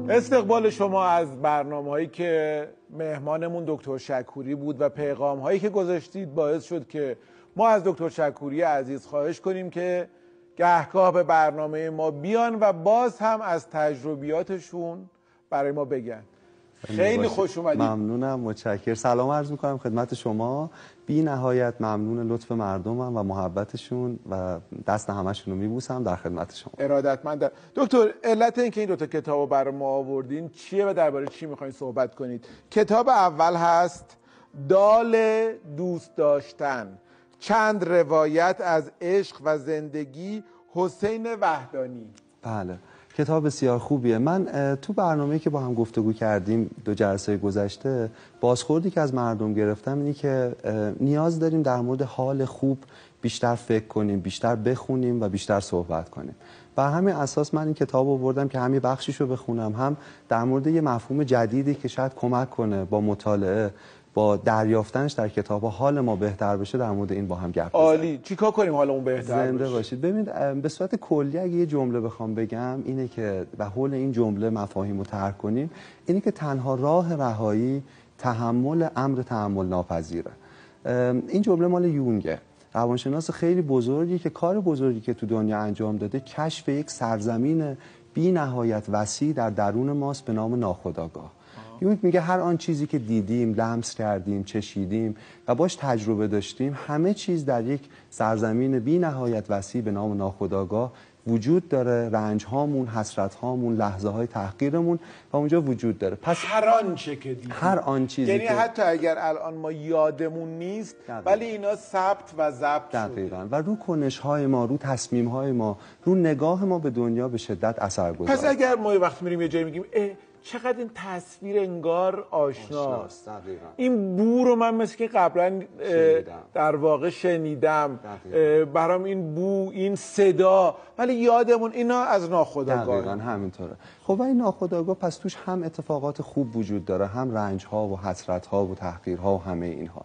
استقبال شما از برنامه‌هایی که مهمانمون دکتر شکوری بود و پیغام‌هایی که گذاشتید باعث شد که ما از دکتر شکوری عزیز خواهش کنیم که گهگاه به برنامه ما بیان و باز هم از تجربیاتشون برای ما بگن. خیلی خوش اومدید. ممنونم، متشکرم. سلام عرض می‌کنم خدمت شما. بی نهایت ممنون لطف مردمم و محبتشون و دست همشون رو میبوسم. در خدمت شما. ارادتمند. دکتر، علت اینکه این دوتا کتاب رو برای ما آوردین چیه و درباره چی میخواین صحبت کنید؟ کتاب اول هست دال دوست داشتن، چند روایت از عشق و زندگی، حسین وحدانی. بله، کتاب بسیار خوبیه. من تو برنامه‌ای که با هم گفتگو کردیم 2 جلسه گذشته، بازخوردی که از مردم گرفتم اینی که نیاز داریم در مورد حال خوب بیشتر فکر کنیم، بیشتر بخونیم و بیشتر صحبت کنیم. بر همین اساس من این کتاب رو آوردم که هم یه بخشیشو بخونم، هم در مورد یه مفهوم جدیدی که شاید کمک کنه با مطالعه، با دریافتنش در کتاب‌ها حال ما بهتر بشه، در مورد این با هم گپ بزنیم. عالی. چیکار کنیم حالمون بهتر بشه؟ زنده باشید. ببینید، به صورت کلی اگه یه جمله بخوام بگم اینه که و حول این جمله مفاهیم رو طرح کنیم، اینه که تنها راه رهایی تحمل امر تحمل ناپذیره. این جمله مال یونگه، روانشناس خیلی بزرگی که کار بزرگی که تو دنیا انجام داده کشف یک سرزمین بی نهایت وسیع در درون ماست به نام ناخودآگاه. یونگ میگه هر آن چیزی که دیدیم، لمس کردیم، چشیدیم و باش تجربه داشتیم، همه چیز در یک سرزمین بی نهایت وسیع به نام ناخودآگاه وجود داره. رنج هامون، حسرت هامون، لحظه های تحقیرمون و اونجا وجود داره. پس هر آنچه که دیدیم، هر آن چیزی، یعنی حتی اگر الان ما یادمون نیست ولی اینا ثبت و ضبط شده. دقیقاً. و رو کنش های ما، رو تصمیم های ما، رو نگاه ما به دنیا به شدت اثرگذاره. پس اگر ما وقتی میریم یه جایی میگیم چقدر این تصویر انگار آشناست، این بو رو من مثل که قبلا در واقع شنیدم، برام این بو، این صدا، ولی یادمون اینا از ناخودآگاه. دقیقاً همینطوره. خب و این ناخودآگاه پس توش هم اتفاقات خوب وجود داره، هم رنج ها و حسرت ها و تحقیر ها و همه اینها.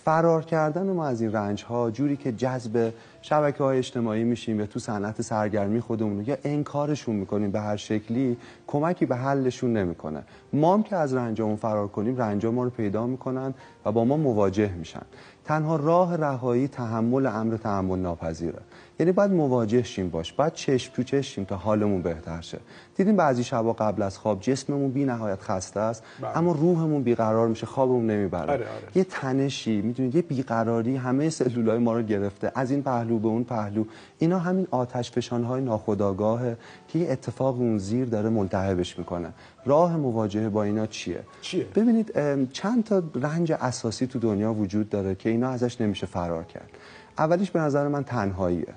فرار کردن ما از این رنج ها، جوری که جذب شبکه‌های اجتماعی میشیم یا تو صنعت سرگرمی خودمون یا انکارشون میکنیم به هر شکلی، کمکی به حلشون نمیکنه. ما هم که از رنجامون فرار کنیم، رنجا ما رو پیدا میکنن و با ما مواجه میشن. تنها راه رهایی تحمل امر تحمل ناپذیره. یعنی باید مواجه شیم باش، باید چشم تو چشم شیم تا حالمون بهتر شه. دیدیم بعضی شبا قبل از خواب جسممون بی نهایت خسته است، اما روحمون بیقرار میشه، خوابمون نمیبره. یه تنشی، میدونید، یه بیقراری همه سلولای ما رو گرفته، از این پهلو به اون پهلو. اینا همین آتش فشان‌های ناخودآگاهه که یه اتفاق اون زیر داره ملتهبش میکنه. راه مواجهه با اینا چیه؟ ببینید، چند تا رنج اساسی تو دنیا وجود داره که اینا ازش نمیشه فرار کرد. اولیش به نظر من تنهاییه.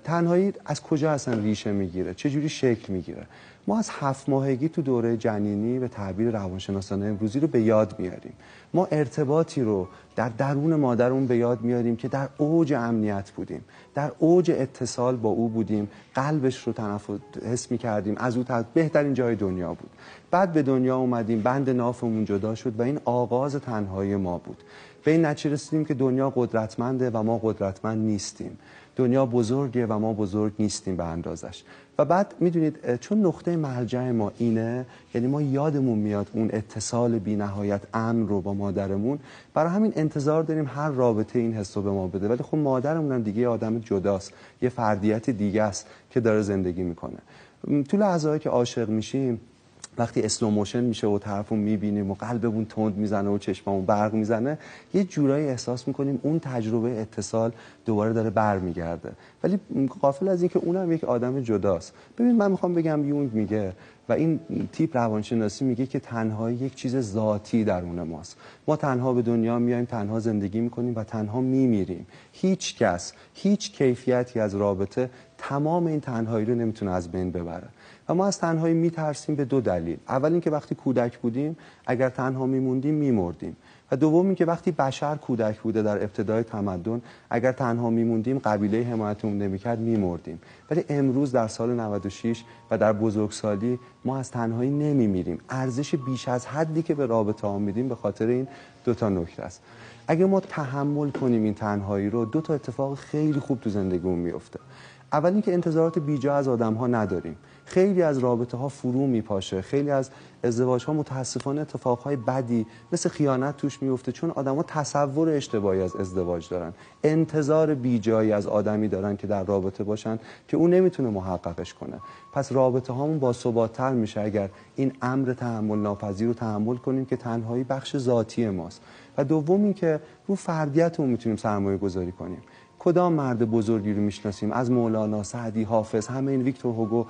تنهایی از کجا اصلا ریشه میگیره؟ چجوری شکل میگیره؟ ما از 7 ماهگی تو دوره جنینی به تعبیر روانشناسان امروزی رو به یاد میاریم. ما ارتباطی رو در درون مادرمون به یاد میاریم که در اوج امنیت بودیم، در اوج اتصال با او بودیم، قلبش رو حس میکردیم، از او بهترین جای دنیا بود. بعد به دنیا اومدیم، بند نافمون جدا شد و این آغاز تنهایی ما بود. به این نتیجه رسیدیم که دنیا قدرتمنده و ما قدرتمند نیستیم. دنیا بزرگه و ما بزرگ نیستیم به اندازش. و بعد میدونید، چون نقطه مرجع ما اینه، یعنی ما یادمون میاد اون اتصال بی نهایت امن رو با مادرمون، برای همین انتظار داریم هر رابطه این حس رو به ما بده. ولی خب مادرمون هم دیگه آدم جداست، یه فردیت دیگه است که داره زندگی میکنه. تو لحظه‌ای که عاشق میشیم، وقتی اسلو موشن میشه و طرفو میبینیم و قلبمون تند میزنه و چشممون برق میزنه، یه جورایی احساس میکنیم اون تجربه اتصال دوباره داره برمیگرده. ولی غافل از این که اونم یک آدم جداست. ببین، من میخوام بگم یونگ میگه و این تیپ روانشناسی میگه که تنهایی یک چیز ذاتی درون ماست. ما تنها به دنیا میایم، تنها زندگی میکنیم و تنها میمیریم. هیچ کس، هیچ کیفیتی از رابطه تمام این تنهایی رو نمیتونه از بین ببره. و ما از تنهایی میترسیم به 2 دلیل. اول اینکه وقتی کودک بودیم اگر تنها میموندیم میمردیم. و دوم اینکه وقتی بشر کودک بوده در ابتدای تمدن، اگر تنها میموندیم قبیله حمایتمون نمیکرد میمردیم. ولی امروز در سال 96 و در بزرگسالی ما از تنهایی نمیمیریم. ارزش بیش از حدی که به رابطه ها میدیم به خاطر این 2 تا نکته است. اگه ما تحمل کنیم این تنهایی رو، 2 تا اتفاق خیلی خوب تو زندگیمون میفته. اول اینکه انتظارات بیجا از آدم‌ها نداریم. خیلی از رابطه ها فرو میپاشه، خیلی از ازدواج ها متاسفانه اتفاقهای بدی مثل خیانت توش میفته، چون آدما تصور اشتباهی از ازدواج دارن، انتظار بیجایی از آدمی دارن که در رابطه باشن که اون نمیتونه محققش کنه. پس رابطه هامون باثبات‌تر میشه اگر این امر تحمل ناپذیر رو تحمل کنیم که تنهایی بخش ذاتی ماست. و دوم این که رو فردیتمون میتونیم سرمایه گذاری کنیم. کدام مرد بزرگی رو میشناسیم از مولانا، سعدی، حافظ، همه این ویکتور هوگو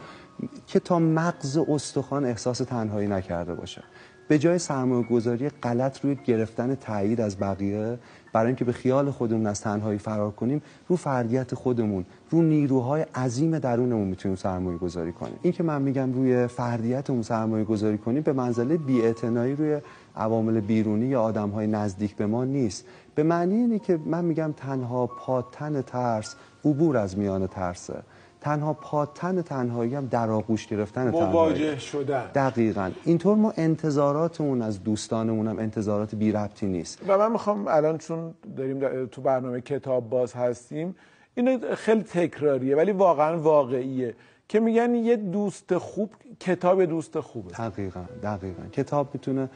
که تا مغز استخوان احساس تنهایی نکرده باشه؟ به جای سرمایه‌گذاری غلط روی گرفتن تایید از بقیه برای اینکه به خیال خودمون از تنهایی فرار کنیم، رو فردیت خودمون، رو نیروهای عظیم درونمون میتونیم سرمایه‌گذاری کنیم. این که من میگم روی فردیتمون سرمایه‌گذاری کنیم به منزله بی‌اعتنایی روی عوامل بیرونی یا آدم‌های نزدیک به ما نیست. به معنی اینه که من میگم تنها پاتن ترس عبور از میان ترسه. تنها پاتن تنهایی هم در آغوش گرفتن تنهایی، مواجه شدن. دقیقاً اینطور ما انتظاراتمون از دوستانمون هم انتظارات بی ربطی نیست. و من میخوام الان چون داریم تو برنامه کتاب باز هستیم، اینو خیلی تکراریه ولی واقعا واقعیه که میگن یه دوست خوب کتاب دوست خوبه. دقیقاً کتاب میتونه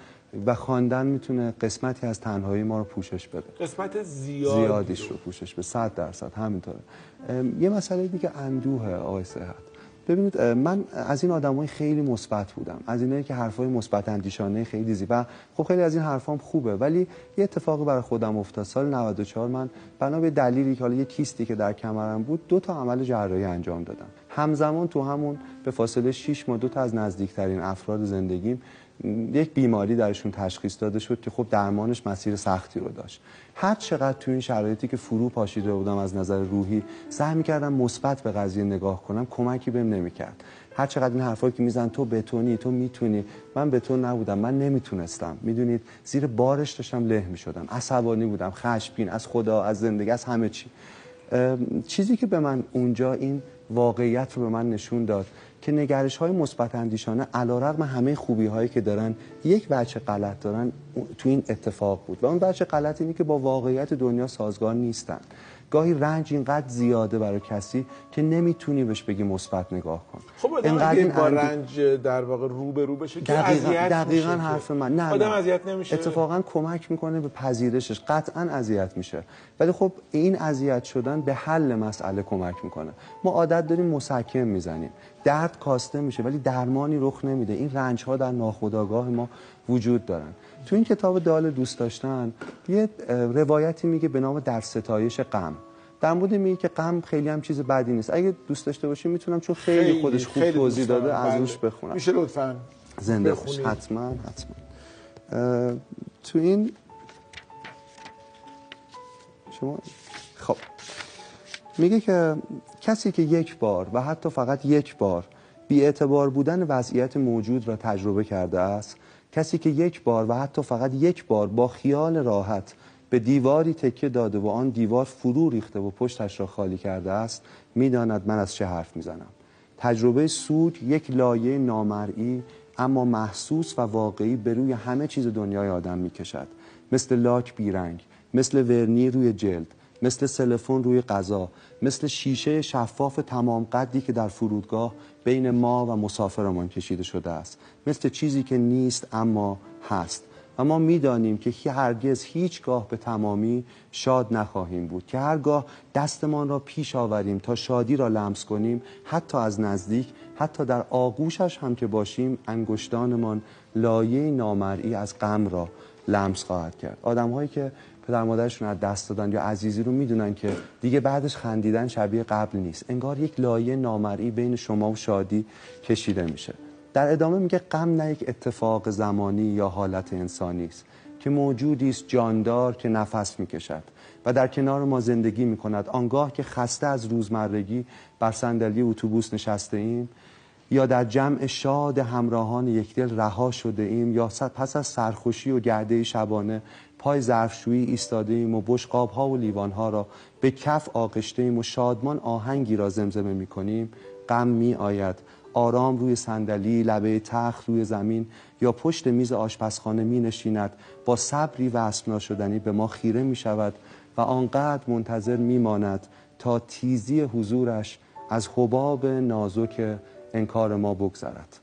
و خواندن میتونه قسمتی از تنهایی ما رو پوشش بده، قسمت زیادیش رو پوشش بده. 100% همینطوره. یه مسئله دیگه اندوه آقای صحت. ببینید من از این آدمای خیلی مثبت بودم، از اینایی که حرفای مثبت اندیشانه خیلی و خب خیلی از این حرفام خوبه، ولی یه اتفاقی برای خودم افتاد. سال 94 من بنا به دلیلی که حالا یه کیستی که در کمرم بود 2 تا عمل جراحی انجام دادم. همزمان تو همون به فاصله 6 ماه 2 تا از نزدیکترین افراد زندگیم یک بیماری درشون تشخیص داده شد که خب درمانش مسیر سختی رو داشت. هر چقدر تو این شرایطی که فرو پاشیده بودم از نظر روحی سعی می‌کردم مثبت به قضیه نگاه کنم، کمکی بهم نمی‌کرد. هر چقدر این حرفایی که میزن تو بتونی، تو میتونی، من بتون نبودم، من نمیتونستم. میدونید زیر بارش داشتم له میشدم، عصبانی بودم، خشمگین از خدا، از زندگی، از همه چی. چیزی که به من اونجا این واقعیت رو به من نشون داد که نگرش‌های مثبت اندیشانه علیرغم همه خوبی‌هایی که دارن یک بچه غلط دارن تو این اتفاق بود و اون بچه غلط اینه که با واقعیت دنیا سازگار نیستن. گاهی رنج اینقدر زیاده برای کسی که نمیتونی بهش بگی مثبت نگاه کن. خب آدم با رنج در واقع رو به رو بشه که دقیقاً حرف من نه آدم اذیت نمیشه، اتفاقا کمک میکنه به پذیرشش. قطعاً اذیت میشه ولی خب این اذیت شدن به حل مسئله کمک میکنه. ما عادت داریم مسکن میزنیم، درد کاسته میشه ولی درمانی رخ نمیده. این رنج ها در ناخودآگاه ما وجود دارن. تو این کتاب دال دوست داشتن یه روایتی میگه به نام در ستایش غم. در مورد میگه که غم خیلی هم چیز بدی نیست. اگه دوست داشته باشی میتونم چون خیلی خودش خوب توضیح داده از روش بخونم. میشه لطفاً زنده باش. حتما. تو این شما خب میگه که کسی که یک بار و حتی فقط یک بار بی‌اعتبار بودن وضعیت موجود را تجربه کرده است، کسی که یک بار و حتی فقط یک بار با خیال راحت به دیواری تکیه داده و آن دیوار فرو ریخته و پشتش را خالی کرده است، میداند من از چه حرف میزنم. تجربه سود یک لایه نامرئی اما محسوس و واقعی به روی همه چیز دنیای آدم میکشد. مثل لاک بیرنگ، مثل ورنی روی جلد، مثل سلفون روی غذا، مثل شیشه شفاف تمام قدی که در فرودگاه بین ما و مسافرمان کشیده شده است، مثل چیزی که نیست اما هست. و ما میدانیم که هرگز هیچگاه به تمامی شاد نخواهیم بود، که هرگاه دستمان را پیش آوریم تا شادی را لمس کنیم، حتی از نزدیک، حتی در آغوشش هم که باشیم، انگشتانمان لایه نامرئی از غم را لمس خواهد کرد. آدم‌هایی که پدر مادرشون از دست دادن یا عزیزی رو میدونن که دیگه بعدش خندیدن شبیه قبل نیست. انگار یک لایه نامرئی بین شما و شادی کشیده میشه. در ادامه میگه غم نه یک اتفاق زمانی یا حالت انسانی است که موجودی است جاندار که نفس میکشد و در کنار ما زندگی میکند. آنگاه که خسته از روزمرگی بر صندلی اتوبوس نشسته ایم یا در جمع شاد همراهان یکدل رها شده ایم یا پس از سرخوشی و گرده شبانه پای ظرفشویی ایستاده ایم و بشقاب‌ها و لیوان‌ها را به کف آغشته ایم و شادمان آهنگی را زمزمه می‌کنیم، غم می‌آید آرام روی صندلی، لبه تخت روی زمین یا پشت میز آشپزخانه می‌نشیند، با صبری وصف ناشدنی به ما خیره می‌شود و آنقدر منتظر می‌ماند تا تیزی حضورش از حباب نازک انکار ما بگذرد.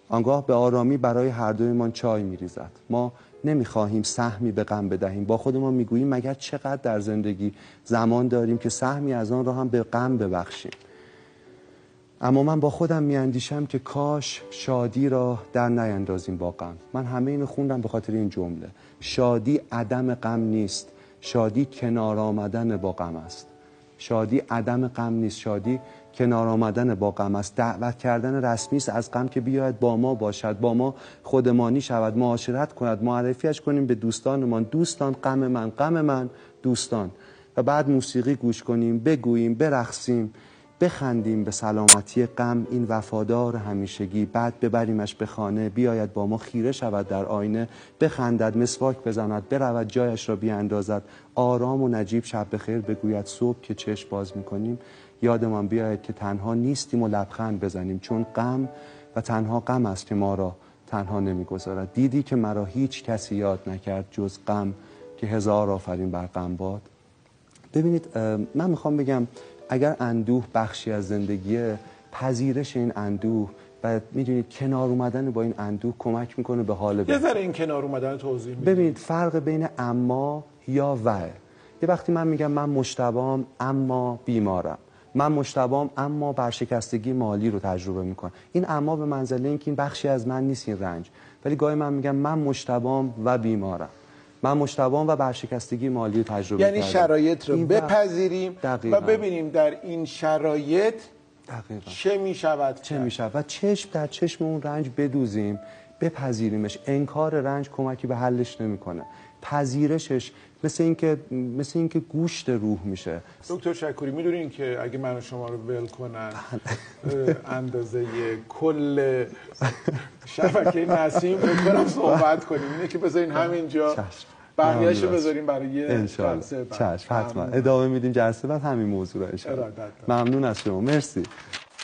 آنگاه به آرامی برای هر دویمان چای میریزد. ما نمیخواهیم سهمی به غم بدهیم. با خودمان میگوییم مگر چقدر در زندگی زمان داریم که سهمی از آن را هم به غم ببخشیم. اما من با خودم میاندیشم که کاش شادی را در نیندازیم با غم. من همه اینو خوندم به خاطر این جمله. شادی عدم غم نیست، شادی کنار آمدن با غم است. شادی عدم غم نیست، شادی کنار آمدن با غم است. دعوت کردن رسمی است از غم که بیاید با ما باشد، با ما خودمانی شود، معاشرت کند، معرفیش کنیم به دوستانمان. دوستان غم من، غم من دوستان. و بعد موسیقی گوش کنیم، بگوییم، برقصیم، بخندیم به سلامتی غم این وفادار همیشگی. بعد ببریمش به خانه، بیاید با ما خیره شود در آینه، بخندد، مسواک بزند، برود جایش را بیاندازد، آرام و نجیب شب بخیر بگوید. صبح که چشم باز میکنیم یادمان بیاید که تنها نیستیم و لبخند بزنیم، چون غم و تنها غم است که ما را تنها نمیگذارد. دیدی که مرا هیچ کسی یاد نکرد جز غم، که هزار آفرین بر غم باد. ببینید من میخوام بگم اگر اندوه بخشی از زندگیه، پذیرش این اندوه و میدونید کنار اومدن با این اندوه کمک میکنه به حال بهتر. یه ذره این کنار اومدن توضیح میدید. ببینید فرق بین اما یا و. یه وقتی من میگم من مشتبام اما بیمارم، من مشتبام اما برشکستگی مالی رو تجربه میکنم، این اما به منزله اینکه این بخشی از من نیست این رنج. ولی گاهی من میگم من مشتبام و بیمارم، من مشتبام و برشکستگی مالی رو تجربه یعنی کردم. شرایط رو بپذیریم دقیقاً. و ببینیم در این شرایط دقیقاً چه میشود چه میشود و چشم در چشم اون رنج بدوزیم، بپذیریمش. انکار رنج کمکی به حلش نمیکنه، پذیرشش مثل اینکه گوشت روح میشه. دکتر شکوری میدونین که اگه من و شما رو ول کنن اندازه کل شبکه نسیم بکنم صحبت کنیم، اینه که بذارین همینجا بقیه‌اش رو بذاریم برای جلسه بعد. چشم حتما ادامه میدیم جلسه بعد همین موضوع رو ان شاء الله. ممنون از شما، مرسی.